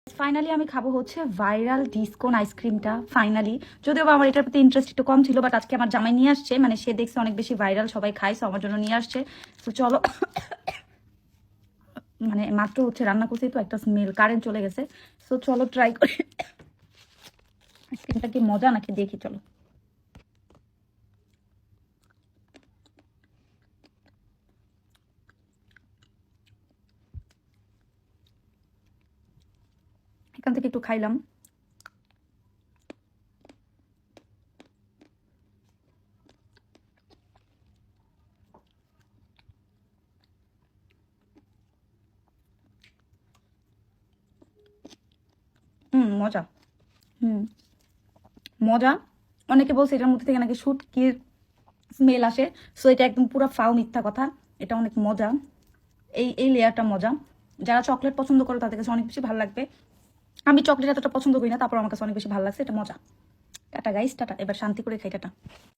Finally আমি খাবো হচ্ছে ভাইরাল ডিসকোন আইসক্রিমটা ফাইনালি। যদিও বা আমার এটার প্রতি ইন্টারেস্ট একটু কম ছিল, বাট আজকে আমার জামাই নিয়ে আসছে, মানে সে দেখছে অনেক বেশি ভাইরাল, সবাই খায়, সো আমার জন্য নিয়ে আসছে। তো চলো, মানে মাত্র হচ্ছে রান্না করছি তো একটা স্মেল, কারেন্ট চলে গেছে। সো চলো ট্রাই করি আইসক্রিমটা কি মজা নাকি দেখি, চলো। এখান থেকে একটু খাইলাম। মজা। হুম, মজা। অনেকে বলছে এটার মধ্যে থেকে নাকি শুটকির স্মেল আসে, সো এটা একদম পুরো ফাও মিথ্যা কথা। এটা অনেক মজা, এই এই লেয়ারটা মজা। যারা চকলেট পছন্দ করে তাদের কাছে অনেক বেশি ভালো লাগবে। আমি চকলেট এতটা পছন্দ করি না, তারপর আমার কাছে অনেক বেশি ভালো লাগছে, এটা মজা। টাটা গাইস, টাটা, এবার শান্তি করে খাই, টাটা।